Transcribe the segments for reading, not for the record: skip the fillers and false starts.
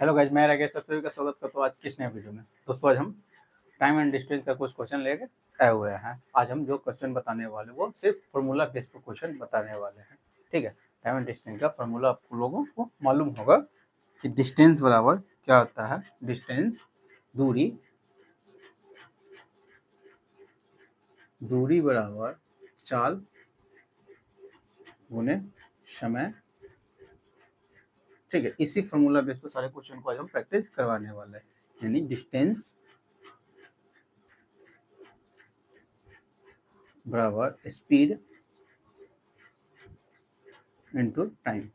Hello guys, मैं राकेश आप सभी का स्वागत करता हूँ आज की इस नए वीडियो में। दोस्तों आज हम टाइम एंड डिस्टेंस का कुछ क्वेश्चन लेके आए हुए हैं। आज हम जो क्वेश्चन बताने वाले वो सिर्फ फार्मूला बेस पर क्वेश्चन बताने वाले हैं। ठीक है, टाइम एंड डिस्टेंस का फार्मूला आप लोगों को मालूम होगा कि डिस्टेंस बराबर क्या होता है। डिस्टेंस दूरी, दूरी बराबर चाल गुने समय। ठीक है, इसी फार्मूला बेस पर सारे क्वेश्चन को आज हम प्रैक्टिस करवाने वाले हैं। यानी डिस्टेंस बराबर स्पीड इनटू टाइम।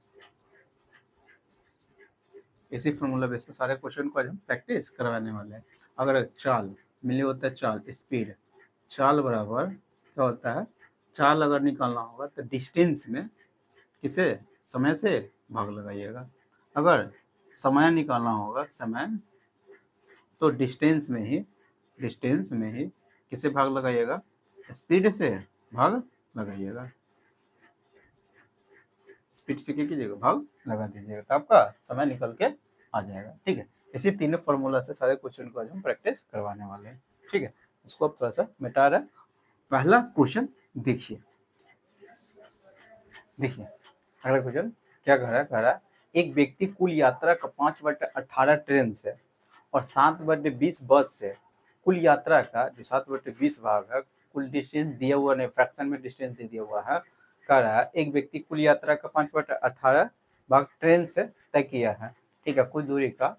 इसी फार्मूला बेस पर सारे क्वेश्चन को आज हम प्रैक्टिस करवाने वाले हैं। अगर चाल मिले होता है, चाल स्पीड, चाल बराबर क्या होता है, चाल अगर निकालना होगा तो डिस्टेंस में किसे, समय से भाग लगाइएगा। अगर समय निकालना होगा, समय, तो डिस्टेंस में ही किसे भाग लगाइएगा, स्पीड से भाग लगाइएगा। स्पीड से क्या कीजिएगा, भाग लगा दीजिएगा, तो आपका समय निकल के आ जाएगा। ठीक है, इसी तीनों फॉर्मूला से सारे क्वेश्चन को आज हम प्रैक्टिस करवाने वाले हैं। ठीक है, इसको अब थोड़ा सा मिटा रहा है। पहला क्वेश्चन देखिए, अगला क्वेश्चन क्या कह रहा है, एक व्यक्ति कुल यात्रा का 5/18 ट्रेन से और 7/20 बस से कुल यात्रा का जो 7/20 भाग है, कुल डिस्टेंस दिया हुआ नहीं, फ्रैक्शन में डिस्टेंस दे दिया हुआ है। कह रहा है एक व्यक्ति कुल यात्रा का 5/18 भाग ट्रेन से तय किया है। ठीक है, कुछ दूरी का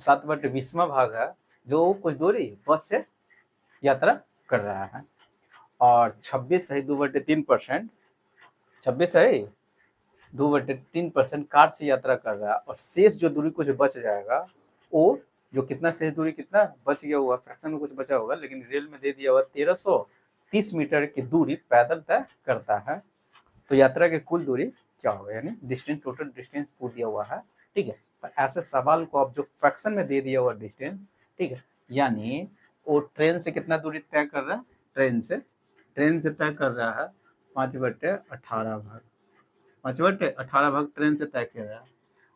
7/20वां भाग है जो कुछ दूरी बस से यात्रा कर रहा है, और 26/2/3%, 26/2/3% कार से यात्रा कर रहा है, और शेष जो दूरी कुछ बच जाएगा, वो जो कितना शेष दूरी कितना बच गया हुआ, फ्रैक्शन में कुछ बचा होगा, लेकिन रेल में दे दिया हुआ 1330 मीटर की दूरी पैदल तय करता है। तो यात्रा की कुल दूरी क्या होगा, यानी डिस्टेंस, टोटल डिस्टेंस पूछ दिया हुआ है। ठीक है, तो ऐसे सवाल को आप जो फ्रैक्शन में दे दिया हुआ डिस्टेंस, ठीक है, यानी वो ट्रेन से कितना दूरी तय कर रहा है, ट्रेन से तय कर रहा है 5/18 भाग, 5/18 भाग ट्रेन से तय कर रहा है,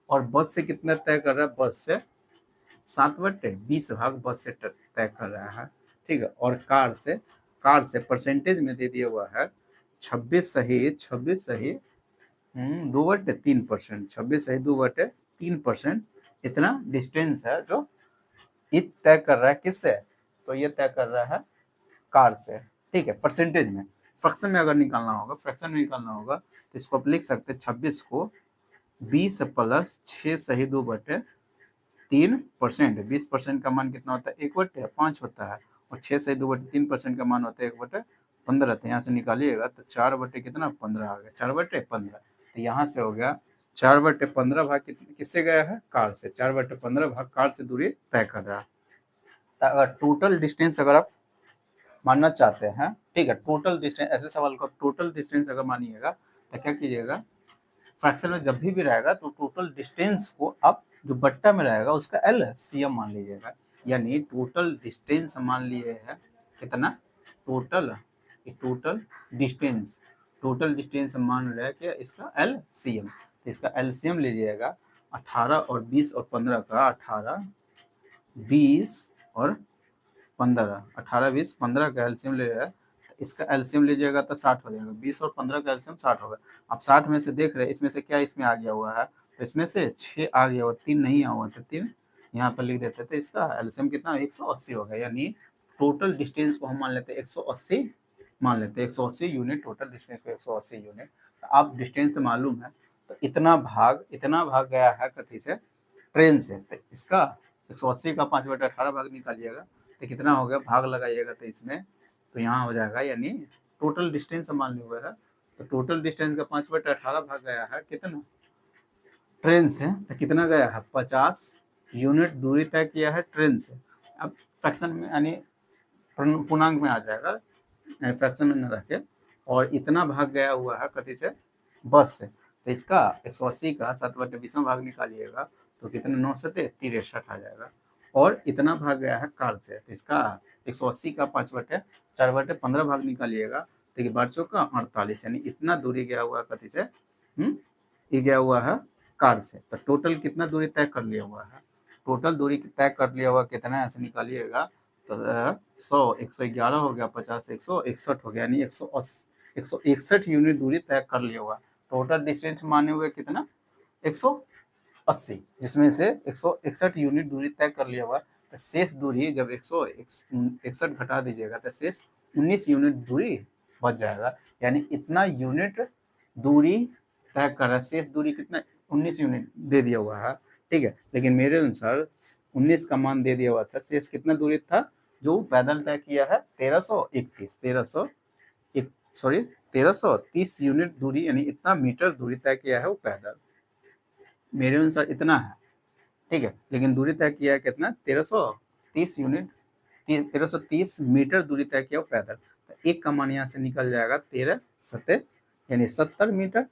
और बस से कितना तय कर रहा है, बस से 7/20 भाग बस से तय कर रहा है। ठीक है, और कार से परसेंटेज में दे दिया हुआ है 26/2/3%, 26/2/3%। इतना डिस्टेंस है जो तय कर रहा है, किससे, तो ये तय कर रहा है कार से। ठीक है, परसेंटेज में। फ्रैक्शन में अगर निकालना होगा, तो इसको आप लिख सकते हैं 26 को 20 प्लस 6/2/3%। 20% का मान कितना होता है, 1/5 होता है, और 6/2/3% का मान होता है 1/15। तो यहाँ से निकालिएगा तो 4/15 आ गया, 4/15। तो यहाँ से हो गया 4/15 भाग किससे गया है, कार से। 4/15 भाग कार से दूरी तय कर रहा है। तो अगर टोटल डिस्टेंस अगर आप मानना चाहते हैं, ठीक है, टोटल डिस्टेंस, ऐसे सवाल को टोटल डिस्टेंस अगर मानिएगा तो क्या कीजिएगा, फ्रैक्शन में जब भी रहेगा तो टोटल डिस्टेंस को आप जो बट्टा में रहेगा उसका LCM मान लीजिएगा। यानी टोटल डिस्टेंस मान लिए है कितना, टोटल डिस्टेंस मान रहा है कि इसका LCM, इसका LCM लीजिएगा 18 और 20 और 15 का, 18 20 और 15, 18 20 15 का एलसीएम ले रहा है, इसका एलसीएम लीजिएगा तो 60 हो जाएगा। 20 और 15 का एलसीएम 60 होगा। अब 60 में से देख रहे हैं इसमें से क्या इसमें आ गया हुआ है, तो इसमें से 6 आ गया हुआ, 3 नहीं आया हुआ, तो 3 यहाँ पर लिख देते थे। इसका एलसीएम कितना, 180 होगा। यानी टोटल डिस्टेंस को हम मान लेते हैं 180, मान लेते हैं 180 यूनिट, टोटल डिस्टेंस को 180 यूनिट। तो आप डिस्टेंस तो मालूम है, तो इतना भाग गया है कथी से, ट्रेन से। तो इसका 180 का 5/18 भाग निकालिएगा तो कितना हो गया, भाग लगाइएगा तो इसमें, तो यहाँ हो जाएगा। यानी टोटल डिस्टेंस मान लिया हुआ है, तो टोटल डिस्टेंस का 5/18 भाग गया है कितना, ट्रेन से, तो कितना गया है, 50 यूनिट दूरी तय किया है ट्रेन से। अब फ्रैक्शन में यानी पूर्णांक में आ जाएगा, फ्रैक्शन में न रख के, और इतना भाग गया हुआ है कथी से, बस से। तो इसका 180 का 7/20 भाग निकालिएगा तो कितना, 9 से 63 आ जाएगा। और इतना भाग गया है कार से, तो इसका 180 का 4/15 भाग निकालिएगा तो 12 चौका 48, यानी इतना दूरी गया हुआ है कथी से, ये गया हुआ है कार से। तो टोटल कितना दूरी तय कर लिया हुआ है, टोटल दूरी तय कर लिया हुआ कितना है ऐसे निकालिएगा तो 100 111 हो गया, 50 161 हो गया, यानी 161 यूनिट दूरी तय कर लिया हुआ। टोटल डिस्टेंस माने हुए कितना 180, जिसमें से 161 यूनिट दूरी तय कर लिया हुआ। तो शेष दूरी जब 161 घटा दीजिएगा तो शेष 19 यूनिट दूरी बच जाएगा, यानी इतना यूनिट दूरी तय कर रहा है। शेष दूरी कितना 19 यूनिट दे दिया हुआ है, ठीक है। लेकिन मेरे अनुसार 19 का मान दे दिया हुआ था, शेष कितना दूरी था जो पैदल तय किया है 1330 यूनिट दूरी, यानी इतना मीटर दूरी तय किया है वो पैदल। मेरे अनुसार इतना है, ठीक है। लेकिन दूरी तय किया है कितना 1330 यूनिट, 1330 मीटर दूरी तय किया पैदल। तो एक का मान यहाँ से निकल जाएगा 13 सत्ते यानी 70 मीटर,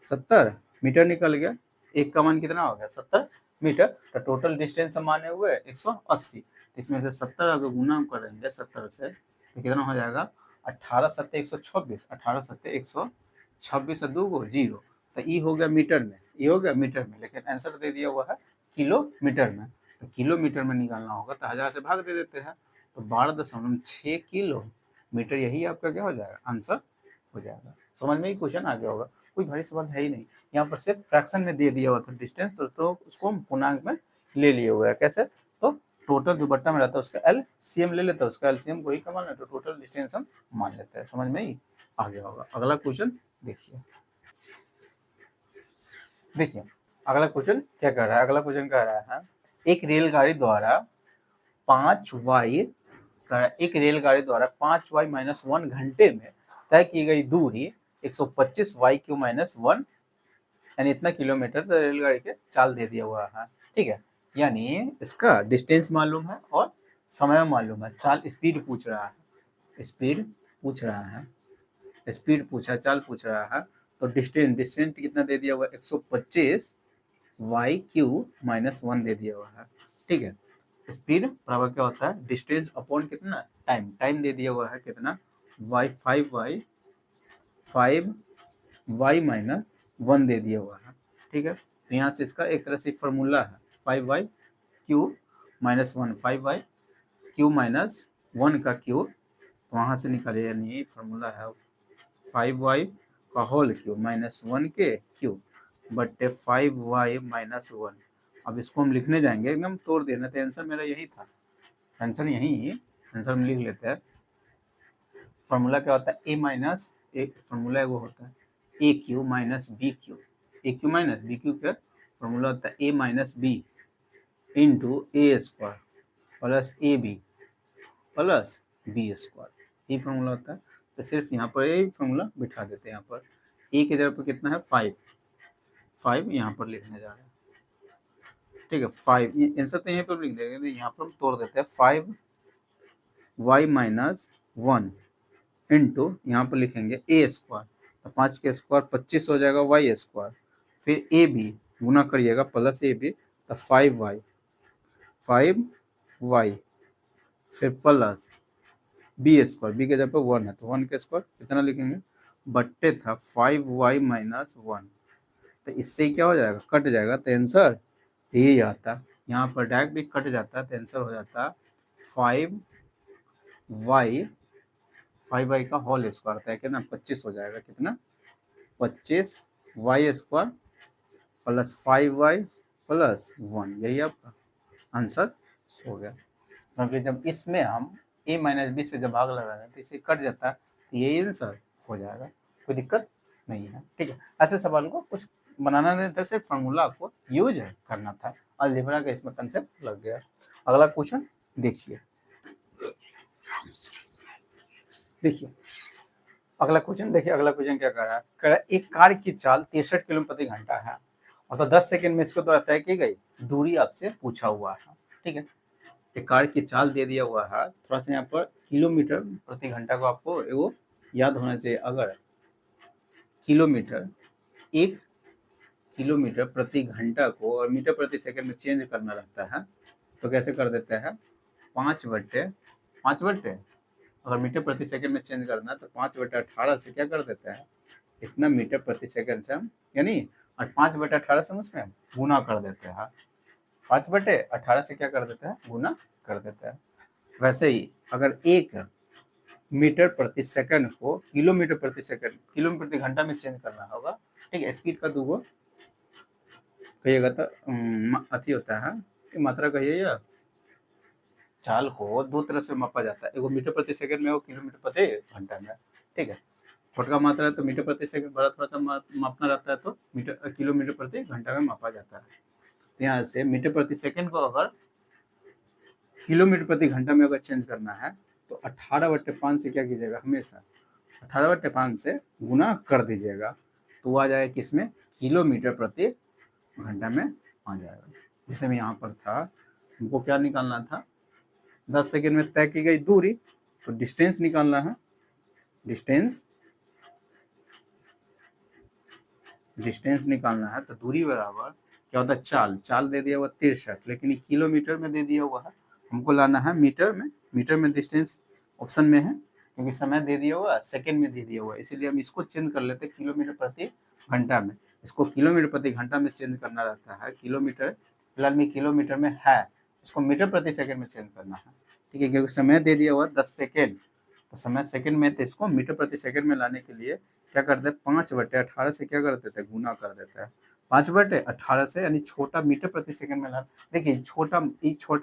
70 मीटर निकल गया। एक का मान कितना हो गया 70 मीटर। तो टोटल डिस्टेंस हम माने हुए 180, इसमें से 70 अगर गुना करेंगे 70 से तो कितना हो जाएगा 18 सत्ते 126, 18 सत्ते 126 और 2 को 0। तो ई हो गया मीटर में, ये हो गया मीटर में, लेकिन आंसर दे दिया हुआ है किलोमीटर में। तो किलोमीटर में निकालना होगा तो 1000 से भाग दे देते हैं, तो 12.6 किलोमीटर, यही आपका क्या हो जाएगा आंसर हो जाएगा। समझ में ही क्वेश्चन आ गया होगा, कोई भारी सवाल है ही नहीं। यहाँ पर सिर्फ फ्रैक्शन में दे दिया हुआ था डिस्टेंस, तो उसको हम पूर्णांक में ले लिए हुए हैं। कैसे, तो टोटल जो बट्टा में रहता है उसका एलसीएम ले लेते हैं, उसका एलसीएम को ही मान लेते हैं, तो टोटल डिस्टेंस हम मान लेते हैं। समझ में ही आ गया होगा। अगला क्वेश्चन देखिए, देखिए अगला क्वेश्चन क्या कर रहा है। अगला क्वेश्चन कह रहा है एक रेलगाड़ी द्वारा 5y -1 घंटे में तय की गई दूरी 125y³ - 1 यानी इतना किलोमीटर रेलगाड़ी के चाल दे दिया हुआ है, ठीक है। यानी इसका डिस्टेंस मालूम है और समय मालूम है, चाल स्पीड पूछ रहा है, स्पीड पूछ रहा है, स्पीड पूछा, चाल पूछ रहा है। तो डिस्टेंस कितना दे दिया हुआ 125y³ - 1 दे दिया हुआ है, ठीक है। स्पीड बराबर क्या होता है डिस्टेंस अपॉन कितना टाइम, टाइम दे दिया हुआ है कितना 5y - 1 दे दिया हुआ है, ठीक है। तो यहाँ से इसका एक तरह से फॉर्मूला है 5y³ - 1, 5y³ - 1 का क्यूब, तो वहाँ से निकाले, यानी फॉर्मूला है 5y का होल क्यूब -1 के क्यूब बट्टे 5y - 1। अब इसको हम लिखने जाएंगे एकदम तोड़ देना, तो आंसर मेरा यही था, आंसर यही आंसर में लिख लेते हैं। फॉर्मूला क्या होता है फॉर्मूला वो होता है a³ - b³, a³ - b³ का फॉर्मूला होता है a - b into a² plus ab plus b², ये फॉर्मूला होता है। तो सिर्फ यहाँ पर यही फॉर्मूला बिठा देते हैं। यहाँ पर a की जगह पर कितना है 5 यहाँ पर लिखने जा रहे हैं, ठीक है। 5 आंसर तो यहीं पर लिख देंगे, यहाँ पर हम तोड़ देते हैं 5y - 1 इंटू यहाँ पर लिखेंगे a², तो 5 के स्क्वायर 25 हो जाएगा y², फिर ए बी गुना करिएगा प्लस ए बी, तो 5y फिर प्लस b², बी के जगह पर 1 है तो 1 के स्क्वायर कितना लिखेंगे बट्टे था 5y - 1, तो इससे क्या हो जाएगा कट जाएगा, तो आंसर यही आता। यहाँ पर डायरेक्ट भी कट जाता है तो आंसर हो जाता 5y का होल स्क्वायर था कितना 25 हो जाएगा, कितना 25y² प्लस 5y प्लस 1, यही आपका आंसर हो गया। क्योंकि जब इसमें हम a - b से जब भाग लगा रहे हैं तो इसे कट जाता है, तो यही आंसर हो जाएगा, कोई दिक्कत नहीं है, ठीक है। ऐसे सवाल को कुछ बनाना नहीं था, सिर्फ फार्मूला आपको यूज करना था, अलजेब्रा का इसमें कंसेप्ट लग गया। अगला क्वेश्चन देखिए, अगला क्वेश्चन क्या कर रहा है। एक कार की चाल 63 किलोमीटर प्रति घंटा है और तो 10 सेकंड में इसको द्वारा तय की गई दूरी आपसे पूछा हुआ है, ठीक है। एक कार की चाल दे दिया हुआ है, थोड़ा सा यहाँ पर किलोमीटर प्रति घंटा को आपको एगो याद होना चाहिए। अगर किलोमीटर 1 किलोमीटर प्रति घंटा को और मीटर प्रति सेकंड में चेंज करना रहता है तो कैसे कर देते हैं 5/5 अगर मीटर प्रति सेकंड में चेंज करना है तो 5/18 से क्या कर देते हैं इतना मीटर प्रति सेकंड से हम, यानी 5/18 से हम उसमें गुना कर देते हैं, 5/18 से क्या कर देते हैं, गुना कर देते हैं। वैसे ही अगर 1 मीटर प्रति सेकंड को किलोमीटर प्रति सेकंड, किलोमीटर प्रति घंटा में चेंज करना होगा, ठीक है। स्पीड का दूगो कहिएगा तो अति होता है कि मात्रा कहिए या चाल को दो तरह से मापा जाता है, एगो मीटर प्रति सेकंड में, वो किलोमीटर प्रति घंटा में, ठीक है। छोटा मात्रा है तो मीटर प्रति सेकंड, बड़ा थोड़ा सा मापना रहता है तो मीटर किलोमीटर प्रति घंटा में मापा जाता है। तो यहाँ से मीटर प्रति सेकंड को अगर किलोमीटर प्रति घंटा में अगर चेंज करना है तो 18/5 से क्या कीजिएगा, हमेशा 18/5 से गुना कर दीजिएगा, तो वो आ जाएगा किसमें, किलोमीटर प्रति घंटा में आ जाएगा। जैसे मैं यहाँ पर था, हमको क्या निकालना था, 10 सेकेंड में तय की गई दूरी, तो डिस्टेंस निकालना है। डिस्टेंस निकालना है तो दूरी बराबर क्या होता है, चाल दे दिया हुआ 63, लेकिन ये किलोमीटर में दे दिया हुआ है, हमको लाना है मीटर में डिस्टेंस ऑप्शन में है, क्योंकि समय दे दिया हुआ सेकंड में दे दिया हुआ, इसीलिए हम इसको चेंज कर लेते हैं किलोमीटर प्रति घंटा में। इसको किलोमीटर प्रति घंटा में चेंज करना रहता है, किलोमीटर फिलहाल में किलोमीटर में है, इसको मीटर प्रति सेकंड में चेंज करना है, ठीक है। क्योंकि समय दे दिया हुआ 10 सेकेंड, तो समय सेकंड में, तो इसको मीटर प्रति सेकंड में लाने के लिए क्या करते हैं, 5/18 से क्या कर देते हैं, गुना कर देते हैं। 5/18 से यानी छोटा मीटर प्रति सेकंड में ला, देखिए छोटा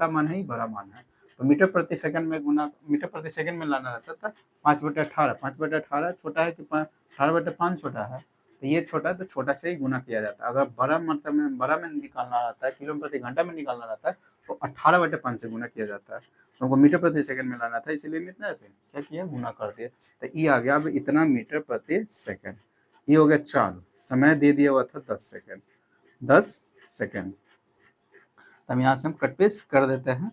मान है, बड़ा मान है, तो मीटर प्रति सेकंड में गुना, मीटर प्रति सेकंड में लाना रहता था 5/18। 5/18 छोटा है कि 18/5 छोटा है, तो ये छोटा है तो छोटा से ही गुना किया जाता है। अगर बड़ा मतलब में, बड़ा में निकालना रहता है, किलोमीटर प्रति घंटा में निकालना रहता है, तो 18/5 से गुना किया जाता है। तो हमको मीटर प्रति सेकंड में लाना था, इसीलिए हम इतना से क्या किया, गुना कर दिया, तो ये आ गया अब इतना मीटर प्रति सेकंड। ये हो गया चाल, समय दे दिया हुआ था 10 सेकंड, 10 सेकंड। हम यहाँ से हम कट पेस्ट कर देते हैं।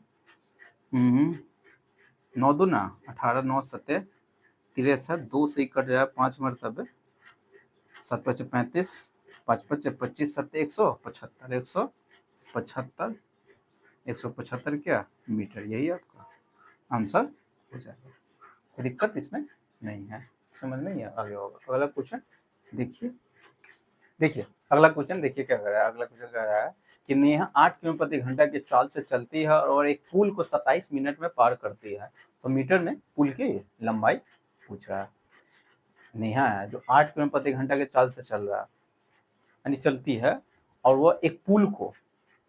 9 दूना 18, 9 सत्ते 63, 2 से कट जाए 5 मरतबे, 7 5 35, 5 5 25, 7 175, 175, 175 क्या मीटर, यही आपका आंसर हो जाएगा। कोई दिक्कत इसमें नहीं है, समझ में नहीं आगे होगा। अगला क्वेश्चन देखिए अगला क्वेश्चन देखिए क्या कर रहा है। अगला क्वेश्चन कह रहा है कि नेहा 8 किलोमीटर प्रति घंटा की चाल से चलती है और एक पुल को 27 मिनट में पार करती है, तो मीटर में पुल की लंबाई पूछ रहा है। नेहा है जो 8 किलोमीटर प्रति घंटा के चाल से चल रहा है, यानी चलती है, और वो एक पुल को,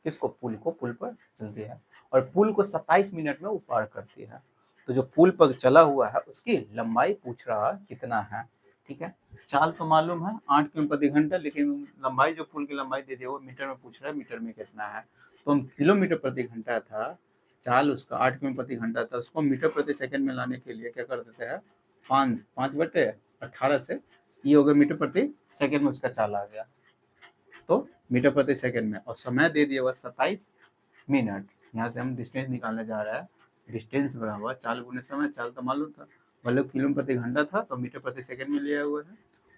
किसको, पुल पर चलती है, और पुल को 27 मिनट में वो पार करती है, तो जो पुल पर चला हुआ है उसकी लंबाई पूछ रहा है कितना है, ठीक है। चाल तो मालूम है 8 किलोमीटर प्रति घंटा, लेकिन लंबाई जो पुल की लंबाई दे दी वो मीटर में पूछ रहा है, मीटर में कितना है, तो हम किलोमीटर प्रति घंटा था, चाल उसका 8 किलोमीटर प्रति घंटा था, उसको मीटर प्रति सेकंड में लाने के लिए क्या कर देते हैं, 5/18 से, ये हो गया मीटर प्रति सेकंड में उसका चाल आ गया, तो मीटर प्रति सेकंड में, और समय दे दिया हुआ 27 मिनट। यहाँ से हम डिस्टेंस निकालने जा रहा है, डिस्टेंस बराबर चाल गुने समय, चाल तो मालूम था, मतलब किलोमीटर प्रति घंटा था तो मीटर प्रति सेकंड में लिया हुआ है,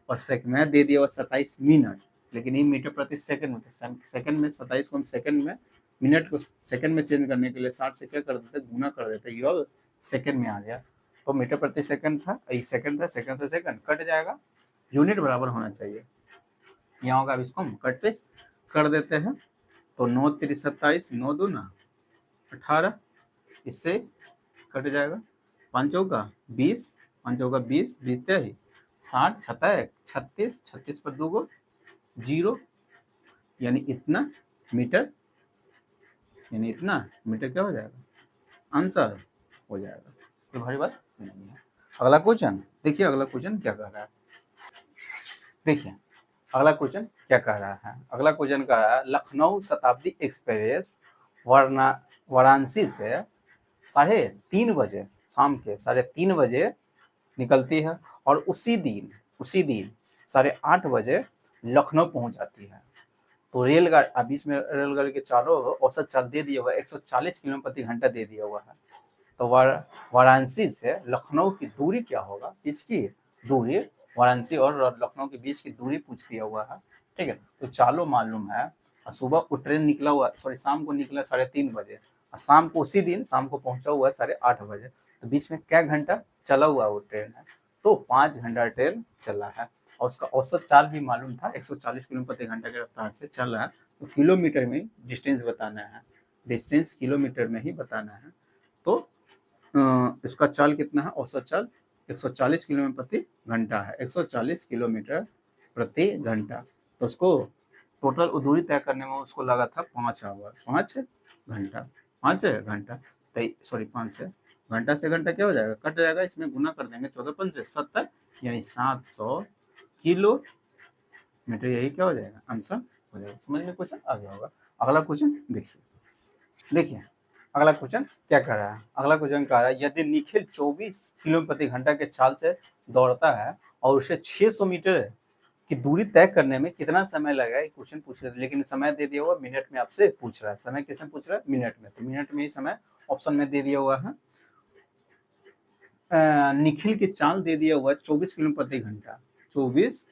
और समय दे दिया हुआ 27 मिनट, लेकिन ये मीटर प्रति सेकंड में, सेकंड में 27 को हम सेकंड में, मिनट को सेकंड में चेंज करने के लिए 60 से क्या कर देते, गुना कर देते, ये सेकंड में आ गया, तो मीटर प्रति सेकंड था, सेकंड था, सेकंड से सेकंड कट जाएगा, यूनिट बराबर होना चाहिए। यहाँ होगा, अब इसको हम कट पेस्ट कर देते हैं, तो 9 3 27, 9 दूना 18, इससे कट जाएगा, 5 चौका 20, 5 चौका 20, 20 ही 60, 36, 36 पर 2 गो 0, यानी इतना मीटर, क्या हो जाएगा, आंसर हो जाएगा, कोई भारी बात नहीं है। अगला क्वेश्चन देखिए, अगला क्वेश्चन क्या कह रहा है, देखिए अगला क्वेश्चन क्या कह रहा है। अगला क्वेश्चन कह रहा है लखनऊ शताब्दी एक्सप्रेस वाराणसी से 3:30 बजे, शाम के 3:30 बजे निकलती है, और उसी दिन 8:30 बजे लखनऊ पहुंच जाती है, तो रेलगाड़ी बीच में, रेलगाड़ी के चारों औसत चाल दे दिया हुआ 140 किलोमीटर प्रति घंटा दे दिया हुआ है, तो वाराणसी से लखनऊ की दूरी क्या होगा, इसकी दूरी, वाराणसी और लखनऊ के बीच की दूरी पूछ दिया हुआ है, ठीक है। तो चालो मालूम है, सुबह को ट्रेन निकला हुआ, शाम को निकला 3:30 बजे, और शाम को उसी दिन शाम को पहुंचा हुआ है 8:30 बजे, तो बीच में क्या घंटा चला हुआ वो ट्रेन है, तो 5 घंटा ट्रेन चला है, और उसका औसत चाल भी मालूम था 140 किलोमीटर प्रति घंटा की रफ्तार से चल रहा है, तो किलोमीटर में डिस्टेंस बताना है, डिस्टेंस किलोमीटर में ही बताना है। तो इसका चाल कितना है, औसत चाल 140 किलोमीटर प्रति घंटा है, 140 किलोमीटर प्रति घंटा। तो उसको टोटल दूरी तय करने में उसको लगा था 5 आवर, 5 घंटा, 5 घंटा, सॉरी 5 से घंटा से घंटा क्या हो जाएगा, कट जाएगा, इसमें गुना कर देंगे, 14 पंचे 70 यानी 700 किलोमीटर, यही क्या हो जाएगा, आंसर हो जाएगा। समझ में क्वेश्चन आ गया होगा। अगला क्वेश्चन देखिए अगला क्वेश्चन क्या कर रहा है। अगला क्वेश्चन कह रहा है यदि निखिल 24 किलोमीटर प्रति घंटा के चाल से दौड़ता है और उसे 600 मीटर की दूरी तय करने में कितना समय लगेगा, क्वेश्चन पूछ रहे थे, लेकिन समय दे दिया हुआ मिनट में आपसे पूछ रहा है। समय किसमें पूछ रहा है, मिनट में, तो मिनट में ही समय ऑप्शन में दे दिया हुआ है। निखिल की चाल दे दिया हुआ 24 किलोमीटर प्रति घंटा, 24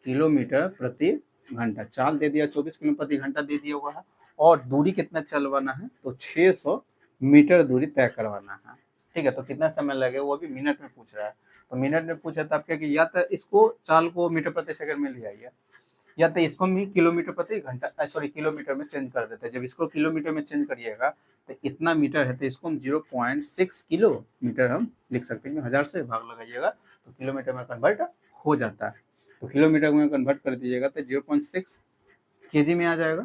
किलोमीटर प्रति घंटा चाल दे दिया, 24 किलोमीटर प्रति घंटा दे दिया हुआ है, और दूरी कितना चलवाना है, तो 600 मीटर दूरी तय करवाना है। ठीक है, तो कितना समय लगेगा वो भी मिनट में पूछ रहा है। तो मिनट में पूछा तो आप क्या कि या तो इसको चाल को मीटर प्रति सेकंड में ले आइए, या तो इसको भी किलोमीटर प्रति घंटा, सॉरी किलोमीटर में चेंज कर देते हैं। जब इसको किलोमीटर में चेंज करिएगा तो इतना मीटर है, तो इसको हम 0.6 किलोमीटर हम लिख सकते हैं। 1000 से भाग लगाइएगा तो किलोमीटर में कन्वर्ट हो जाता है। तो किलोमीटर में कन्वर्ट कर दीजिएगा तो 0.6 केजी में आ जाएगा।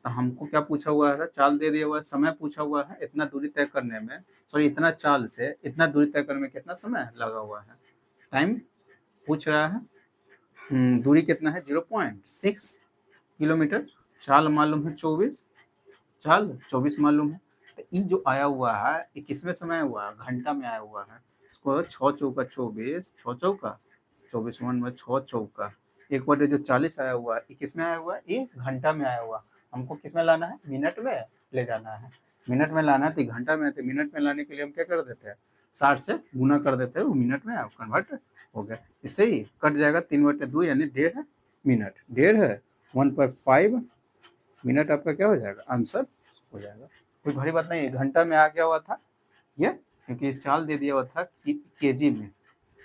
तो हमको क्या पूछा हुआ है, चाल दे दिया हुआ है, समय पूछा हुआ है, इतना दूरी तय करने में, सॉरी इतना चाल से इतना दूरी तय करने में कितना समय लगा हुआ है, टाइम पूछ रहा है। दूरी कितना है, 0.6 किलोमीटर, चाल मालूम है 24, चाल 24 मालूम है। तो ये जो आया हुआ है ये किसमें समय हुआ है, घंटा में आया हुआ है। इसको 6 चौका 24, 6 चौका 24, 1 में 6 चौका, एक बार जो 40 आया हुआ है ये किसमें आया हुआ है, ये घंटा में आया हुआ। हमको किसमें लाना है, मिनट में ले जाना है। मिनट में लाना है तो घंटा में, तो मिनट में लाने के लिए हम क्या कर देते हैं, 60 से गुना कर देते हैं, वो मिनट में कन्वर्ट हो गया। इससे ही कट जाएगा, 3/2 यानी 1.5 मिनट, 1.5 1.5 मिनट आपका क्या हो जाएगा, आंसर हो जाएगा। कोई भारी बात नहीं है, घंटा में आ गया हुआ था ये, क्योंकि इस चाल दे दिया हुआ था केजी में,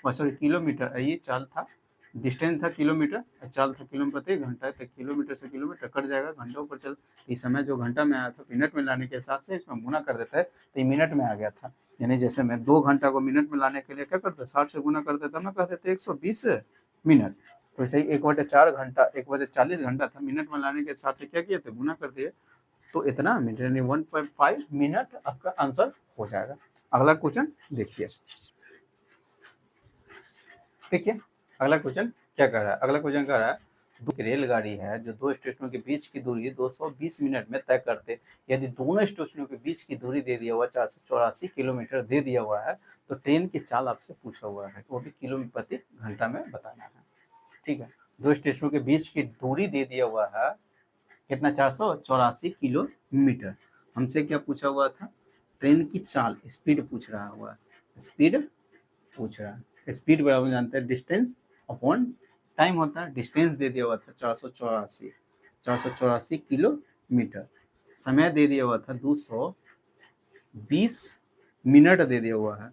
सॉरी किलोमीटर, ये चाल था, डिस्टेंस था किलोमीटर, चाल था किलोमीटर प्रति घंटा, तो किलोमीटर से किलोमीटर कट जाएगा, घंटों पर चल, इस समय जो घंटा में आया था मिनट में लाने के साथ से इसमें गुना कर देता है तो ये मिनट में आ गया था। यानी जैसे मैं 2 घंटा को मिनट में लाने के लिए क्या करता, 60 से गुना कर देता, ना कह देते 120 मिनट। तो ऐसे ही 1/4 घंटा, 1/40 घंटा था, मिनट में लाने के साथ से क्या किए थे, गुना कर दिए, तो इतना मिनट यानी 1.5 मिनट आपका आंसर हो जाएगा। अगला क्वेश्चन देखिए अगला क्वेश्चन क्या कर रहा है। अगला क्वेश्चन कह रहा है रेलगाड़ी है जो 2 स्टेशनों के बीच की दूरी 220 मिनट में तय करते, यदि दोनों स्टेशनों के बीच की दूरी दे दिया हुआ 484 किलोमीटर दे दिया हुआ है, तो ट्रेन की चाल आपसे पूछा हुआ है, वो भी किलोमीटर प्रति घंटा में बताना है। ठीक है, 2 स्टेशनों के बीच की दूरी दे दिया हुआ है कितना, 484 किलोमीटर। हमसे क्या पूछा हुआ था, ट्रेन की चाल, स्पीड पूछ रहा हुआ है, स्पीड पूछ रहा है। स्पीड बराबर जानते हैं डिस्टेंस अपॉन टाइम होता है। डिस्टेंस दे दिया हुआ था 484 किलोमीटर, समय दे दिया हुआ था 220 मिनट दे दिया हुआ है,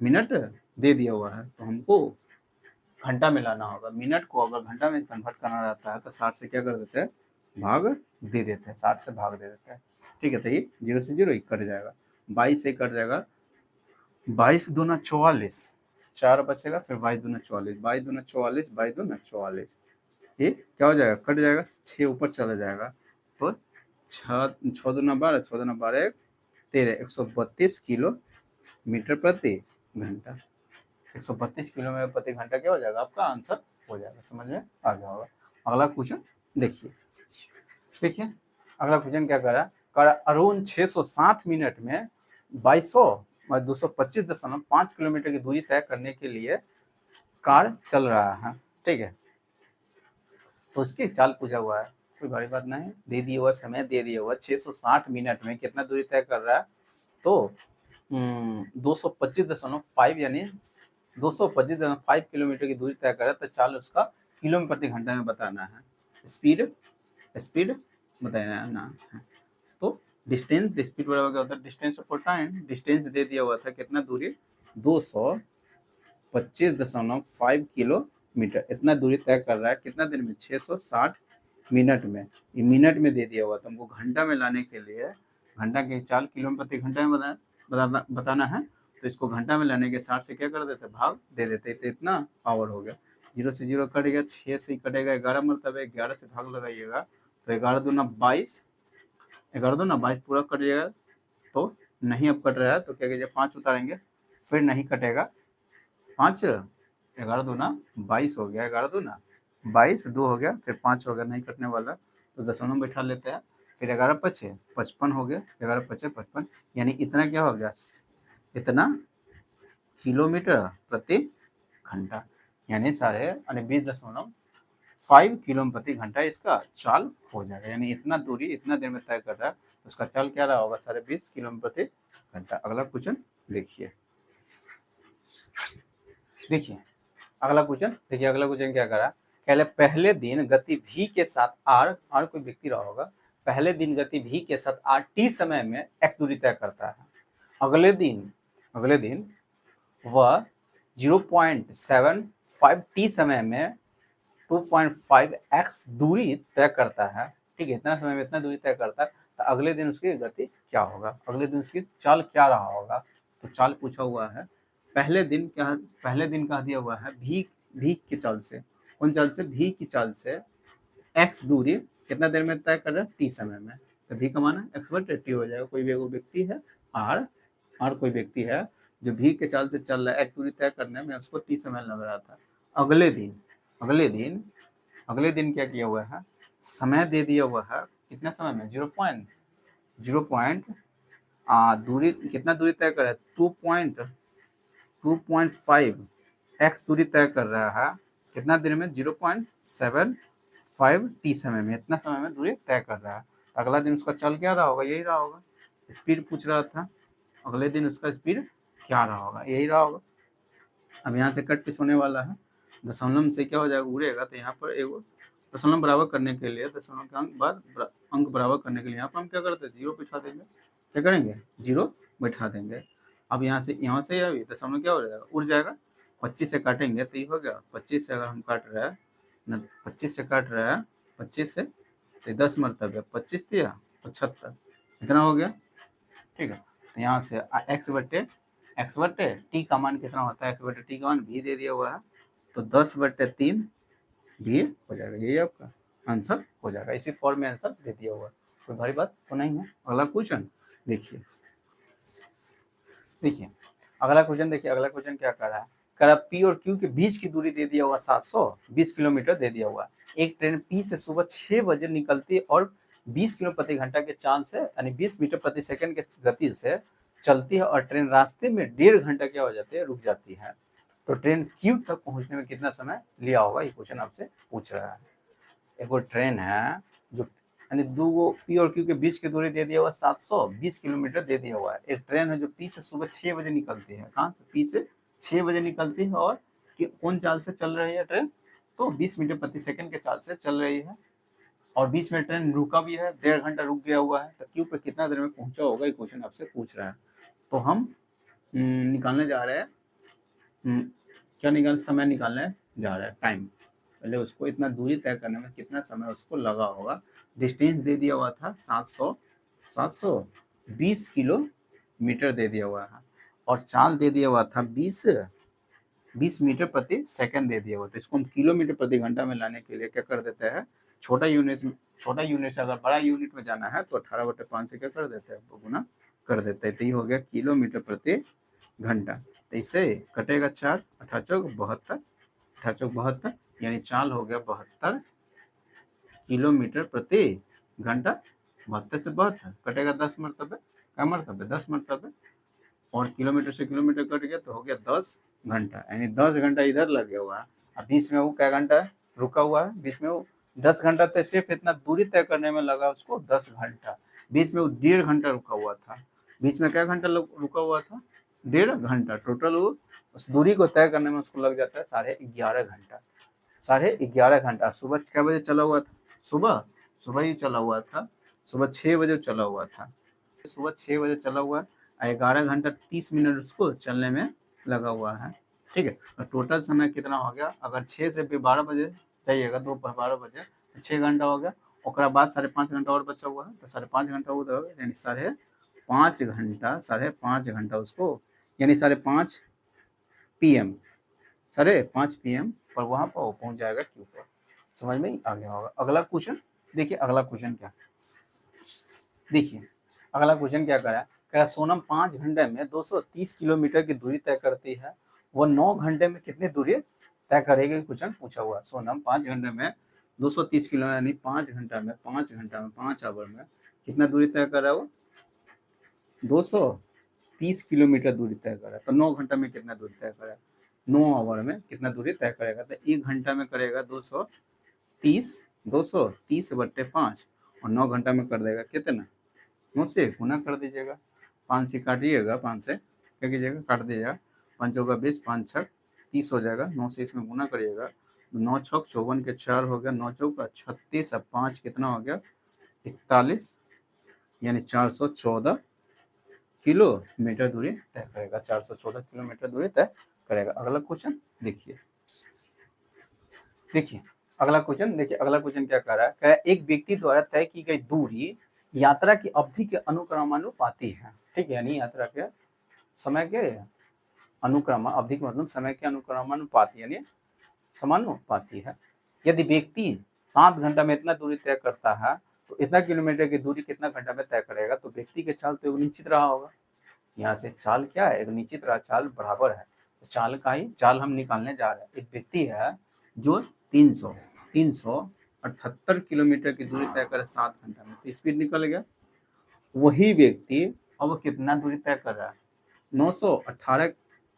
मिनट दे दिया हुआ है, तो हमको घंटा में लाना होगा। मिनट को अगर घंटा में कन्वर्ट करना रहता है तो 60 से क्या कर देते हैं, भाग दे देते हैं, 60 से भाग दे देते हैं। ठीक है, तो ये 0 से 0 कट जाएगा, 22 से कट जाएगा, 22 दूना 44, 4 बचेगा, फिर 22 दूना 44, 22 दूना 44, 22 दूना 44, ये क्या हो जाएगा, कट जाएगा, 6 ऊपर चला जाएगा, तो 6 दूना 12, 6 दूना 12 13, 132 किलोमीटर प्रति घंटा, 132 किलोमीटर प्रति घंटा क्या हो जाएगा, आपका आंसर हो जाएगा। समझ में आ गया होगा। अगला क्वेश्चन देखिए अगला क्वेश्चन क्या कर रहा है, अरुण 660 मिनट में 225.5 किलोमीटर की दूरी तय करने के लिए कार चल रहा है। ठीक है, तो उसकी चाल पूछा हुआ है, कोई भारी बात नहीं, दे दिया हुआ समय दे दिया हुआ 660 मिनट में कितना दूरी तय कर रहा है, तो 225.5 यानी 225.5 किलोमीटर की दूरी तय कर रहा है, तो चाल उसका किलोमीटर प्रति घंटा में बताना है। स्पीड बताना है, तो डिस्टेंस, स्पीड बराबर क्या होता है, डिस्टेंस अपॉन टाइम। डिस्टेंस दे दिया हुआ था कितना दूरी, 225.5 किलोमीटर, इतना दूरी तय कर रहा है कितना दिन में, 660 मिनट में। ये मिनट में दे दिया हुआ था, हमको घंटा में लाने के लिए घंटा की चाल किलोमीटर प्रति घंटा में बताना है, तो इसको घंटा में लाने के 60 से क्या कर देते भाग दे देते, तो इतना आवर हो गया। 0 से 0 कट गया, 6 से कटेगा 11 मरतबे, 11 से भाग लगाइएगा तो 11 दूना 22, 11 दूना 22 पूरा कट जाएगा। तो नहीं अब कट रहा है तो क्या कीजिए 5 उतारेंगे, फिर नहीं कटेगा, 5 11 दूना 22 हो गया, 11 दूना 22, 2 हो गया, फिर 5 हो गया, नहीं कटने वाला तो दशमलव बैठा लेते हैं, फिर 11 पचे 55 हो गया, 11 पचे 55, यानी इतना क्या हो गया, इतना किलोमीटर प्रति घंटा, यानी 20.5 किलोमीटर प्रति घंटा इसका चाल हो जाएगा। यानी इतना दूरी इतना देर में तय कर रहा है तो उसका चाल क्या रहा होगा, 20.5 किलोमीटर प्रति घंटा। अगला क्वेश्चन देखिए, अगला क्वेश्चन क्या करा, पहले पहले दिन गति v के साथ r कोई व्यक्ति रहा होगा, पहले दिन गति v के साथ r t समय में x दूरी तय करता है। अगले दिन वह 0.75 t समय में 2.5x दूरी तय करता है। ठीक है, इतना समय में इतना दूरी तय करता है, तो अगले दिन उसकी गति क्या होगा, अगले दिन उसकी चाल क्या रहा होगा। तो चाल पूछा हुआ है, पहले दिन कह दिया हुआ है भी की चाल से, कौन चाल से, भी की चाल से x दूरी कितना देर में तय कर रहा है, t समय में, तो भी का मान x/t हो जाएगा। कोई व्यक्ति है r कोई व्यक्ति है जो भी के चाल से चल रहा है, x दूरी तय करने में उसको t समय लग रहा था। अगले दिन क्या किया हुआ है, समय दे दिया हुआ है, कितना समय में, 0. दूरी कितना दूरी तय कर रहा है, 2.5 x दूरी तय कर रहा है, कितना देर में, 0.75 t समय में, इतना समय में दूरी तय कर रहा है। अगला दिन उसका चाल क्या रहा होगा, यही रहा होगा, स्पीड पूछ रहा था, अगले दिन उसका स्पीड क्या रहा होगा, यही रहा होगा। अब यहाँ से कट पिस होने वाला है, दशमलव से क्या हो जाएगा, उड़ेगा, तो यहाँ पर एक दशमलव बराबर करने के लिए, दशमलव के अंक बराबर करने के लिए यहाँ पर हम क्या करते हैं, 0 बैठा देंगे, क्या करेंगे, 0 बैठा देंगे। अब यहाँ से दशमलव क्या हो जाएगा, उड़ जाएगा, 25 से काटेंगे तो ये हो गया, 25 से अगर हम काट रहे हैं, 25 से काट रहे हैं, 25 से तो 10 मरतबे 25 दिया 75, इतना हो गया। ठीक है, तो यहाँ से x बटे टी का मान कितना होता है, x बटे टी का मान भी दे दिया हुआ है, तो 10/3 भी हो जाएगा, यही आपका आंसर हो जाएगा। इसी फॉर्म में आंसर दे दिया हुआ है, कोई भारी बात तो नहीं है। अगला क्वेश्चन देखिए, अगला क्वेश्चन क्या कर रहा है, पी और क्यू के बीच की दूरी दे दिया हुआ 720 किलोमीटर दे दिया हुआ है। एक ट्रेन पी से सुबह 6 बजे निकलती और 20 किलोमीटर प्रति घंटा के चाल से, यानी 20 मीटर प्रति सेकंड के गति से चलती है, और ट्रेन रास्ते में 1.5 घंटा क्या हो जाती है, रुक जाती है। तो ट्रेन क्यू तक पहुंचने में कितना समय लिया होगा, ये क्वेश्चन आपसे पूछ रहा है। एक और ट्रेन है जो, यानी दो पी और क्यू के बीच की दूरी दे दिया हुआ 720 किलोमीटर दे दिया हुआ है। एक ट्रेन है जो पी से सुबह 6 बजे निकलती है, कहाँ से, पी से 6 बजे निकलती है, और कौन चाल से चल रही है ट्रेन, तो 20 मीटर प्रति सेकंड के चाल से चल रही है, और बीच में ट्रेन रुका भी है, 1.5 घंटा रुक गया हुआ है, तो क्यू पे कितना देर में पहुंचा होगा, ये क्वेश्चन आपसे पूछ रहा है। तो हम निकालने जा रहे हैं, समय निकालने जा रहे हैं, टाइम, पहले उसको इतना दूरी तय करने में कितना समय उसको लगा होगा। डिस्टेंस दे दिया हुआ था 720 किलोमीटर दे दिया हुआ है, और चाल दे दिया हुआ था 20 मीटर प्रति सेकंड दे दिया हुआ था। इसको हम किलोमीटर प्रति घंटा में लाने के लिए क्या कर देते हैं, छोटा यूनिट से अगर बड़ा यूनिट में जाना है तो 18/5 से क्या कर देते हैं, गुना कर देते हैं, तो ये हो गया किलोमीटर प्रति घंटा। तो इसे कटेगा 4, 8 चौक 72, यानी चाल हो गया 72 किलोमीटर प्रति घंटा, 72 से 72 कटेगा 10 मरतबे, क्या मरतबे, 10 मरतबे, और किलोमीटर से किलोमीटर कट गया तो हो गया 10 घंटा, यानी 10 घंटा इधर लग गया हुआ है। अब बीच में वो क्या घंटा रुका हुआ है, बीच में वो 10 घंटा, तो सिर्फ इतना दूरी तय करने में लगा उसको 10 घंटा, बीच में वो 1.5 घंटा रुका हुआ था, बीच में क्या घंटा रुका हुआ था, 1.5 घंटा, टोटल वो उस दूरी को तय करने में उसको लग जाता है 11.5 घंटा, 11.5 घंटा। सुबह क्या बजे चला हुआ था, सुबह ही चला हुआ था, सुबह 6 बजे चला हुआ था, सुबह 6 बजे चला हुआ है, 11 घंटा 30 मिनट उसको चलने में लगा हुआ है। ठीक है, और टोटल समय कितना हो गया, अगर 6 से 12 बजे जाइएगा, दोपहर 12 बजे, तो 6 घंटा हो गया, ओकरा बाद 5.5 घंटा और बचा हुआ है, तो 5.5 घंटा उधर, यानी 5.5 घंटा उसको, यानी 5.5 PM, 5.5 PM पर वहां पर वो पहुंच जाएगा क्यू पर। समझ में आ गया होगा। अगला क्वेश्चन देखिए, अगला क्वेश्चन क्या, देखिए अगला क्वेश्चन क्या करा, कह रहा सोनम 5 घंटे में 230 किलोमीटर की दूरी तय करती है, वो 9 घंटे में कितनी दूरी तय करेगी। क्वेश्चन पूछा हुआ, सोनम 5 घंटे में 230 किलो, यानी 5 घंटा में 5 आवर में कितना दूरी तय कर रहा है वो, 230 किलोमीटर दूरी तय कर रहा है। तो 9 घंटा में कितना दूरी तय करेगा, 9 आवर में कितना दूरी तय करेगा, तो 1 घंटा में करेगा 230/5 और 9 घंटा में कर देगा कितना, 9 से गुना कर दीजिएगा, 5 से काटिएगा, 5 से क्या कीजिएगा, काट दीजिएगा, 5 चौका 20, 5 छक 30 हो जाएगा, 9 से इसमें गुना करिएगा, 9 छक 54 के 4 हो गया, 9 चौका 36 और 5 कितना हो गया 41, यानी 414 किलोमीटर दूरी तय करेगा, 414 किलोमीटर दूरी तय करेगा। अगला क्वेश्चन देखिए, अगला क्वेश्चन क्या कह रहा है, कह रहा है एक व्यक्ति द्वारा तय की गई दूरी यात्रा की अवधि के अनुक्रमानुपाती है। ठीक है, यानी यात्रा के समय के अनुक्रम, अवधि का मतलब समय के अनुक्रमानुपाती, यानी समानुपाती है। यदि व्यक्ति 7 घंटा में इतना दूरी तय करता है, तो इतना किलोमीटर की दूरी कितना घंटा में तय करेगा। तो व्यक्ति के चाल तो एक निश्चित रहा होगा, यहाँ से चाल क्या है, एक निश्चित रहा, चाल बराबर है, तो चाल हम निकालने जा रहे हैं। एक व्यक्ति है जो 378 किलोमीटर की दूरी तय करे 7 घंटा में, तो स्पीड निकल गया। वही व्यक्ति अब कितना दूरी तय कर रहा है, 918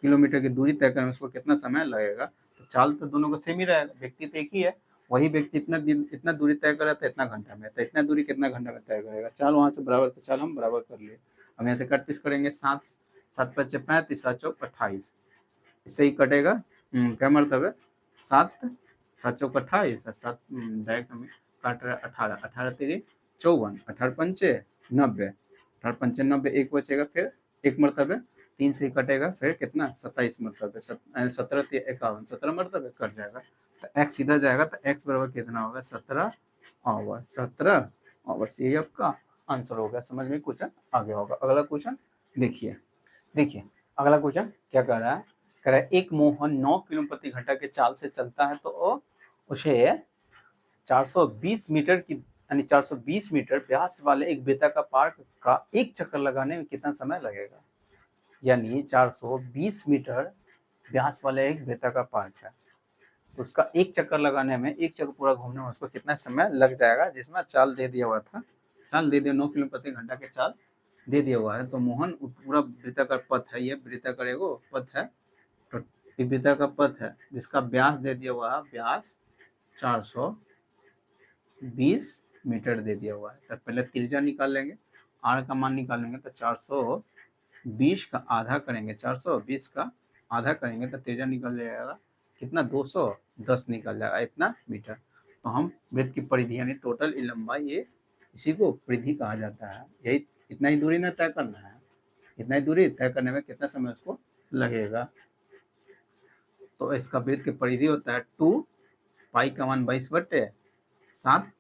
किलोमीटर की दूरी तय करने में उसको कितना समय लगेगा। तो चाल तो दोनों को सेम ही रहेगा, व्यक्ति तो एक ही है, वही व्यक्ति इतना दूरी तय कर रहा था इतना घंटा में, तो इतना दूरी कितना घंटा में तय करेगा। चाल वहां से बराबर, तो चाल हम बराबर कर लिए। हम यहाँ से कट पीस करेंगे, 7 7 5 35, 7 चौक 28, इससे ही कटेगा। क्या मतलब है, 7 7 चौक 28, 7 डायरेक्ट में काट रहा है 18, 18 तेरी 54, 18 पंचे 90, 18 पंचे 90, एक बचेगा, फिर एक मरतबे 3 से ही कटेगा, फिर कितना 27 मरतबे, 17 51, 17 मरतबे कट जाएगा, तो x सीधा जाएगा, तो x बराबर कितना होगा 17 आवर, 17 आवर से यही आपका आंसर होगा। समझ में क्वेश्चन आ गया होगा। अगला क्वेश्चन देखिए, अगला क्वेश्चन क्या कह रहा है, कह रहा है एक मोहन 9 किलोमीटर प्रति घंटा के चाल से चलता है, तो उसे 420 मीटर की, यानी 420 मीटर व्यास वाले एक वृत्ताकार पार्क का एक चक्कर लगाने में कितना समय लगेगा। यानी 420 मीटर व्यास वाले एक वृत्ताकार पार्क है, तो उसका एक चक्कर लगाने में, एक चक्कर पूरा घूमने में उसको कितना समय लग जाएगा, जिसमें चाल दे दिया हुआ था, चाल दे दिया 9 किलोमीटर प्रति घंटा के चाल दे दिया हुआ है। तो मोहन पूरा वृत्ताकार पथ है, ये वृत्ताकार एगो पथ है, तो वृत्ताकार पथ है जिसका व्यास दे दिया हुआ है, व्यास 420 मीटर दे दिया हुआ है। तो पहले त्रिज्या निकाल लेंगे, आर का मान निकालेंगे, तो 420 का आधा करेंगे, 420 का आधा करेंगे तो त्रिज्या निकल जाएगा कितना, 210 निकल जाएगा, इतना मीटर। तो हम वृत्त की परिधि यानी टोटल लंबाई, ये इसी को परिधि कहा जाता है। यही इतना ही दूरी ना तय करना है, इतना ही दूरी तय करने में कितना समय उसको लगेगा। तो इसका वृत्त की परिधि होता है 2 पाई का मान 22/7,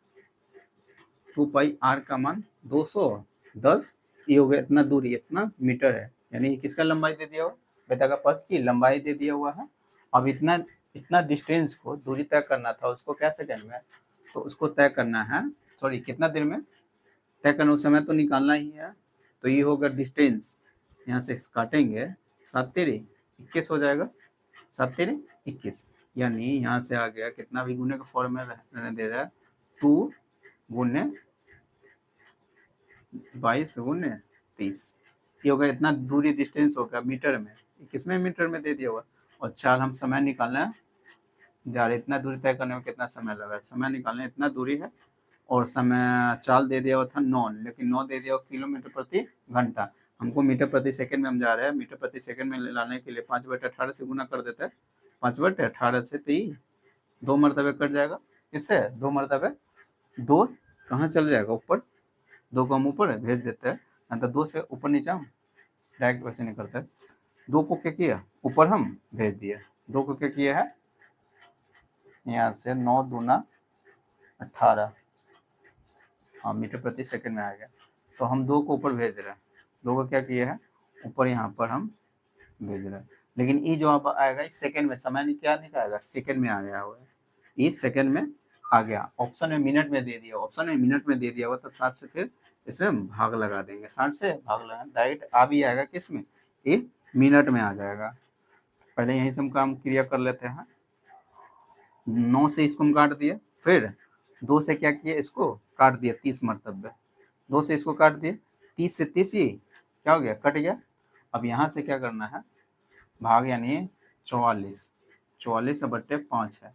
2 पाई आर का मान 210, ये हो गया इतना दूरी, इतना मीटर है, यानी किसका लंबाई दे दिया हुआ, वृत्ताकार पथ की लंबाई दे दिया हुआ है। अब इतना डिस्टेंस को दूरी तय करना था उसको क्या सेकंड में, तो उसको तय करना है, सॉरी कितना देर में तय करना, उस समय तो निकालना ही है। तो ये होगा डिस्टेंस, यहाँ से काटेंगे, 7 तेरी 21 हो जाएगा, 7 तेरी 21, यानी यहाँ से आ गया कितना भी गुने का फॉर्म में रहने दे रहा है, 2 गुने 22 गुने 30, ये होगा इतना दूरी डिस्टेंस होगा मीटर में, किसमें मीटर में दे दिया हुआ। और चाल हम समय निकालना जा रहे, इतना दूरी तय करने में कितना समय लगा, समय निकालने इतना दूरी है, और समय चाल दे दिया हुआ था 9, लेकिन 9 दे दिया हुआ किलोमीटर प्रति घंटा, हमको मीटर प्रति सेकंड में हम जा रहे हैं, मीटर प्रति सेकंड में लाने के लिए 5/18 से गुना कर देते हैं, 5/18 से, तो 2 मरतबे कट जाएगा, इससे 2 मरतबे, 2 कहाँ चल जाएगा ऊपर, 2 को हम ऊपर भेज देते हैं, तो 2 से ऊपर नीचे हम डायरेक्ट वैसे नहीं करते, 2 को क्या किया ऊपर हम भेज दिए, 2 को क्या किया है यहाँ से 9 दूना 18, हाँ मीटर प्रति सेकंड में आ गया। तो हम 2 को ऊपर भेज रहे हैं, 2 को क्या किया है ऊपर यहाँ पर हम भेज रहे हैं। लेकिन ये जो आप आएगा इस सेकंड में, समय क्या नहीं आएगा, सेकंड में आ गया हुआ है, इस सेकंड में आ गया। ऑप्शन में मिनट में दे दिया, ऑप्शन में मिनट में दे दिया हुआ, तब 60 से फिर इसमें भाग लगा देंगे, 60 से भाग लगा डायरेक्ट आ भी आएगा किसमें, ये मिनट में आ जाएगा। पहले यहीं से हम काम क्रिया कर लेते हैं। 9 से इसको हम काट दिए, फिर 2 से क्या किया इसको काट दिया 30 मरतबे, 2 से इसको काट दिए, 30 से 30 ही क्या हो गया कट गया। अब यहाँ से क्या करना है भाग, यानी 44, 44/5 है,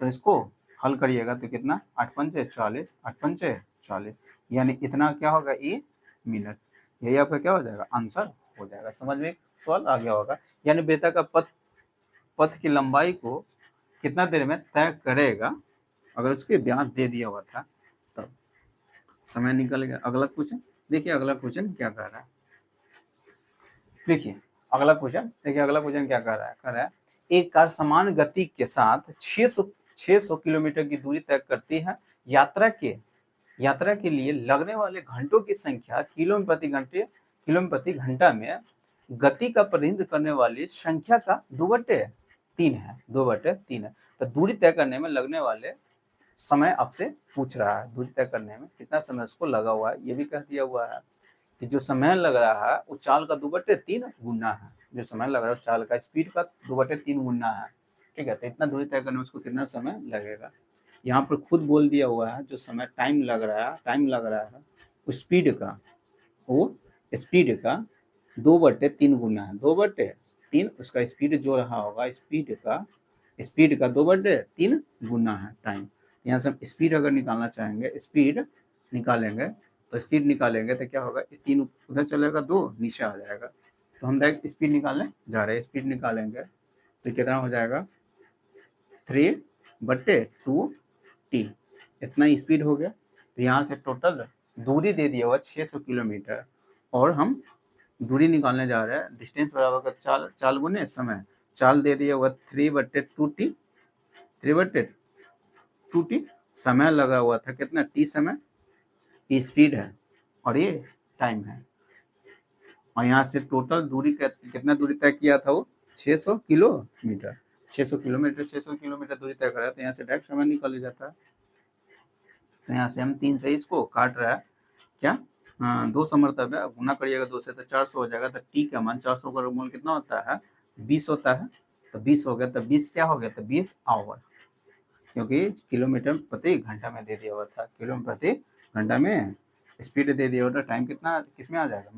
तो इसको हल करिएगा तो कितना 8 पंचे 40, 8 पंचे 40, यानी इतना क्या होगा ये मिनट। यही आपका क्या हो जाएगा आंसर हो जाएगा। समझ में सवाल आ गया होगा। यानी वृत्त का पथ की लंबाई को कितना देर में तय करेगा, अगर उसके व्यास दे दिया हुआ था तब समय निकल गया। अगला क्वेश्चन देखिए, अगला क्वेश्चन क्या कर रहा है, देखिए अगला क्वेश्चन, देखिए अगला क्वेश्चन क्या कर रहा है एक कार समान गति के साथ 600 किलोमीटर की दूरी तय करती है। यात्रा के लिए लगने वाले घंटों की संख्या किलोमीटर प्रति घंटा में गति का प्रतिनिधित्व करने वाली संख्या का 2/3 है, 2/3 है। तो दूरी तय करने में लगने वाले समय आपसे पूछ रहा है, दूरी तय करने में कितना समय उसको लगा हुआ है, ये भी कह दिया हुआ है कि जो समय लग रहा है वो चाल का 2/3 गुना है, जो समय लग रहा है चाल का स्पीड का 2/3 गुना है। ठीक है, तो इतना दूरी तय करने में उसको कितना समय लगेगा। यहाँ पर खुद बोल दिया हुआ है जो समय टाइम लग रहा है वो स्पीड का 2/3 गुना है, 2/3 उसका स्पीड जो रहा होगा स्पीड का 2/3 गुना है टाइम। यहाँ से हम स्पीड अगर निकालना चाहेंगे, स्पीड निकालेंगे तो क्या होगा, 3 उधर चलेगा, 2 नीचे आ जाएगा। तो हम डायरेक्ट स्पीड निकालने जा रहे हैं, स्पीड निकालेंगे तो कितना हो जाएगा 3/2t, इतना स्पीड हो गया। तो यहाँ से टोटल दूरी दे दिया हुआ 600 किलोमीटर, और हम दूरी निकालने जा रहे हैं, डिस्टेंस बराबर का चाल गुने समय, चाल दे दिया हुआ 3/2t, समय लगा हुआ था कितना t समय, स्पीड है और ये टाइम है। और यहाँ से टोटल दूरी कितना दूरी तय किया था वो 600 किलोमीटर, 600 किलोमीटर दूरी तय करा, तो यहाँ से डायरेक्ट समय निकल जाता है। तो यहाँ से हम 3 से इसको काट रहा है क्या, 2 समर्तव्य गुना करिएगा 2 से तो 400 हो जाएगा। तो टी का मान 400 का वर्गमूल कितना होता है 20 होता है, तो 20 हो गया, तो 20 क्या हो गया, तो 20 आवर, क्योंकि किलोमीटर प्रति घंटा में दे दिया हुआ था, किलोमीटर प्रति घंटा में स्पीड दे दिया हुआ था, टाइम कितना किसमें आ जाएगा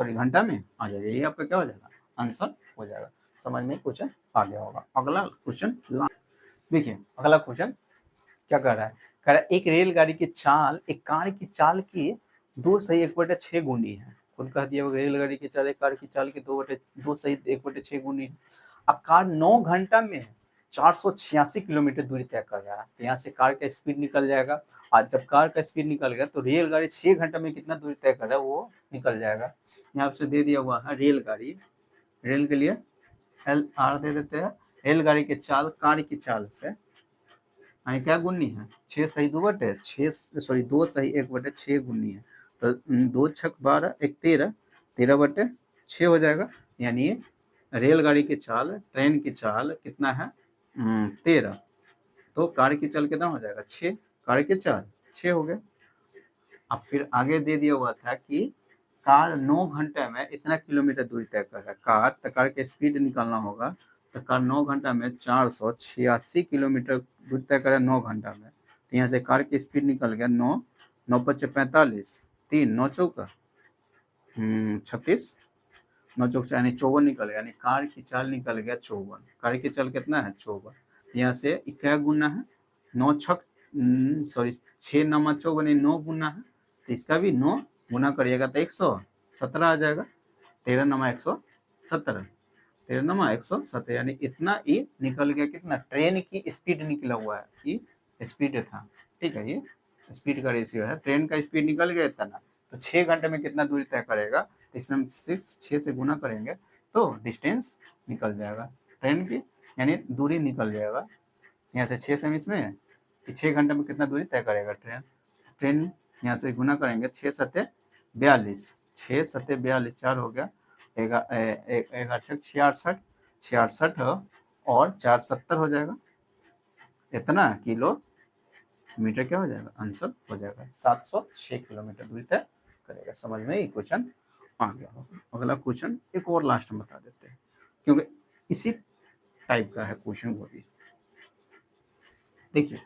घंटा में आ जाएगा। ये आपका क्या हो जाएगा आंसर हो जाएगा। समझ में क्वेश्चन आ गया होगा। अगला क्वेश्चन देखिए, अगला क्वेश्चन क्या कर रहा है, कह रहा है एक रेलगाड़ी की चाल एक कार की चाल की 2/6 गुनी है। खुद कह दिया रेलगाड़ी की चाल एक कार की चाल की 2/6 गुनी है। अब कार 9 घंटा में 486 किलोमीटर दूरी तय कर रहा है। तो यहाँ से कार का स्पीड निकल जाएगा, और जब कार का स्पीड निकल गया तो रेलगाड़ी 6 घंटा में कितना दूरी तय कर रहा है वो निकल जाएगा। यहाँ से दे दिया हुआ है रेलगाड़ी, रेल के लिए LR दे देते हैं, रेलगाड़ी की चाल कार की चाल से क्या गुनी है 6 सही 2 सही 1/6 गुनी है। तो 2 छक 12 1 13, 13/6 हो जाएगा। यानी रेलगाड़ी की चाल ट्रेन की चाल कितना है 13, तो कार की चाल कितना हो जाएगा 6, कार की चाल 6 हो गया। अब फिर आगे दे दिया हुआ था कि कार 9 घंटे में इतना किलोमीटर दूरी तय कर रहा है। कार के स्पीड निकालना होगा, तो कार 9 घंटा में 486 किलोमीटर दूरी तय करे 9 घंटा में। तो यहाँ से कार की स्पीड निकल गया 9 5 45, 3 9 चौका 36, 9 चौक यानी 54 निकल गया, यानी कार की चाल निकल गया 54। कार की चाल कितना है 54। यहाँ से क्या गुना है 9 छक 6 9 54 9 गुना है, तो इसका भी 9 गुना करिएगा तो 117 आ जाएगा। 13 9 117, 13 9 117, यानी इतना ये निकल गया। कितना ट्रेन की स्पीड निकला हुआ है, ये स्पीड था। ठीक है, ये स्पीड का रेशियो है, ट्रेन का स्पीड निकल गया इतना। तो 6 घंटे में कितना दूरी तय करेगा, तो इसमें हम सिर्फ 6 से गुना करेंगे तो डिस्टेंस निकल जाएगा ट्रेन की, यानी दूरी निकल जाएगा। यहाँ से 6 से इसमें कि 6 घंटे में कितना दूरी तय करेगा ट्रेन यहाँ से गुना करेंगे 6 सत्ते 42, 6 सत्ते 42 4 हो गया, 66 66 और 4 70 हो जाएगा, इतना किलोमीटर क्या हो जाएगा, आंसर हो जाएगा 706 किलोमीटर दूरी तय करेगा। समझ में ये क्वेश्चन आ गया होगा। अगला क्वेश्चन एक और लास्ट में बता देते हैं, क्योंकि इसी टाइप का है क्वेश्चन वो भी। देखिए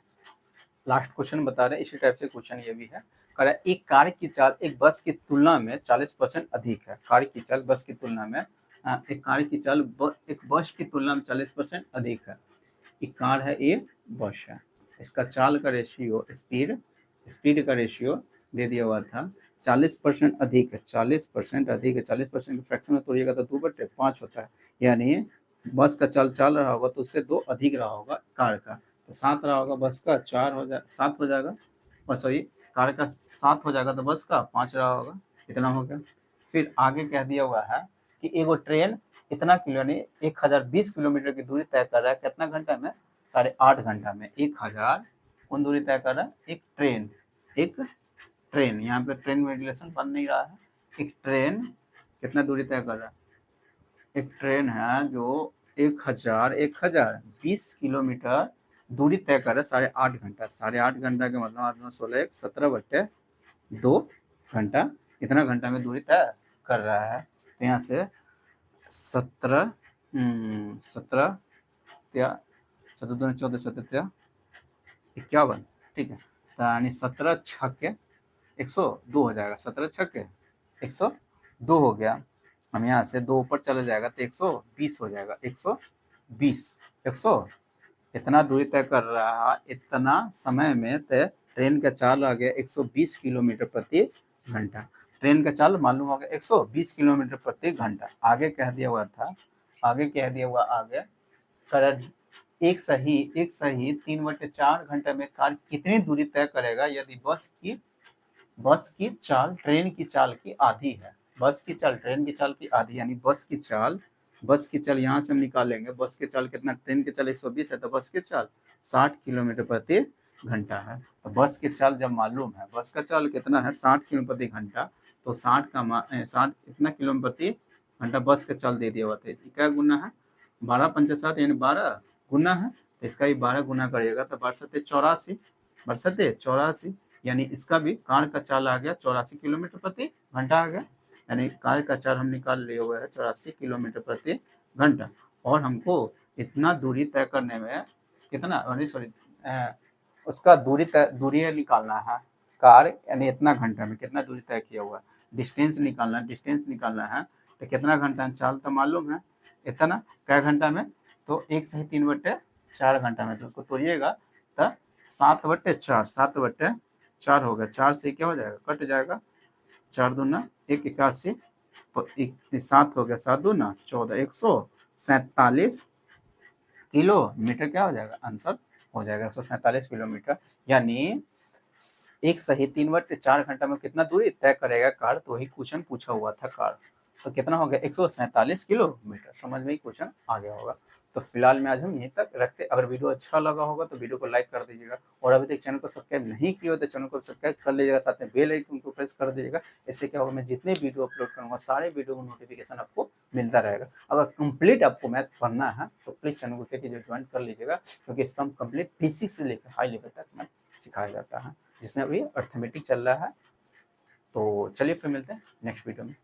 लास्ट क्वेश्चन बता रहे हैं, इसी टाइप से क्वेश्चन ये भी है। कह रहा है एक कार की चाल एक बस की तुलना में 40% अधिक है। कार की चाल बस की तुलना में एक कार की चाल एक बस की तुलना में 40% अधिक है। एक कार है, एक बस है, इसका चाल का रेशियो स्पीड का रेशियो दे दिया हुआ था 40% अधिक है, 40% अधिक है, 40% फ्रैक्शन में तोड़िएगा तो 2/5 होता है, यानी बस का चाल रहा होगा तो उससे 2 अधिक रहा होगा कार का, तो 7 रहा होगा, बस का 4 हो जाए 7 हो जाएगा, और सॉरी कार का 7 हो जाएगा तो बस का 5 रहा होगा, इतना हो गया। फिर आगे कह दिया हुआ है कि एगो ट्रेन इतना किलो यानी 1020 किलोमीटर की दूरी तय कर रहा है कितना घंटा में, 8.5 घंटा में। 1000 कौन दूरी तय कर रहा है, एक ट्रेन यहाँ पे ट्रेन में रिलेशन बन नहीं रहा है, एक ट्रेन कितना दूरी तय कर रहा है, एक ट्रेन है जो 1020 किलोमीटर दूरी तय कर रहा है 8.5 घंटा, 8.5 घंटा के मतलब 8 9 16 17/2 घंटा, इतना घंटा में दूरी तय कर रहा है। तो यहाँ से 17 17 14 14 14 51, ठीक है, तो यानी 17 छक्के 102 हो जाएगा, 17 छक्के 102 हो गया। हम यहाँ से 2 ऊपर चला जाएगा तो 120 हो जाएगा, 100 इतना दूरी तय कर रहा है, इतना समय में तय ट्रेन का चाल आ गया 120 किलोमीटर प्रति घंटा। ट्रेन का चाल मालूम हो गया 120 किलोमीटर प्रति घंटा। आगे कह दिया हुआ था, आगे कर एक सही 3/4 घंटे में कार कितनी दूरी तय करेगा यदि बस की चाल ट्रेन की चाल की आधी है। बस की चाल ट्रेन की चाल की आधी, यानी बस की चाल यहाँ से हम निकालेंगे, बस की चाल कितना, ट्रेन की चाल 120 है तो बस की चाल 60 किलोमीटर प्रति घंटा है। तो बस की चाल जब मालूम है, बस का चाल कितना है 60 किलोमीटर प्रति घंटा, तो 60 इतना किलोमीटर प्रति घंटा बस का चाल दे दिया हुआ था। क्या गुना है, 12 पंचे 60 यानी 12 गुना है, तो इसका भी 12 गुना करिएगा तो 12 84 यानी इसका भी कार का चाल आ गया 84 किलोमीटर प्रति घंटा आ गया, यानी कार का चाल हम निकाल लिए हुए है 84 किलोमीटर प्रति घंटा। और हमको इतना दूरी तय करने में कितना सॉरी उसका दूरी निकालना है, कार यानी इतना घंटा में कितना दूरी तय किया हुआ है, डिस्टेंस निकालना है, तो कितना घंटा चाल तो मालूम है, इतना क्या घंटा में, तो 1 सही 3/4 घंटा में, तो उसको तोड़िएगा तो 7/4 हो गया, 4 से क्या हो जाएगा, कट जाएगा, 4 दूना 1 81, तो 7 हो गया, 7 दूना 14, 147 किलोमीटर क्या हो जाएगा, आंसर हो जाएगा 147 किलोमीटर। यानी 1 सही 3/4 घंटा में कितना दूरी तय करेगा कार, तो वही क्वेश्चन पूछा हुआ था कार, तो कितना हो गया 147 किलोमीटर। समझ में ही क्वेश्चन आ गया होगा। तो फिलहाल में आज हम यहीं तक रखते। अगर वीडियो अच्छा लगा होगा तो वीडियो को लाइक कर दीजिएगा, और अभी तक चैनल को सब्सक्राइब नहीं किया हो तो चैनल को सब्सक्राइब कर लीजिएगा, साथ में बेल आइकन को प्रेस कर दीजिएगा। इससे क्या होगा, मैं जितने वीडियो अपलोड करूँगा सारे वीडियो का नोटिफिकेशन आपको मिलता रहेगा। अगर कंप्लीट आपको मैथ पढ़ना है तो प्लीज़ चैनल को क्या कीजिए, ज्वाइन कर लीजिएगा, क्योंकि इस पर हम कंप्लीट बेसिक से लेकर हाई लेवल तक मैथ सिखाया जाता है, जिसमें अभी अर्थमेटिक चल रहा है। तो चलिए फिर मिलते हैं नेक्स्ट वीडियो में।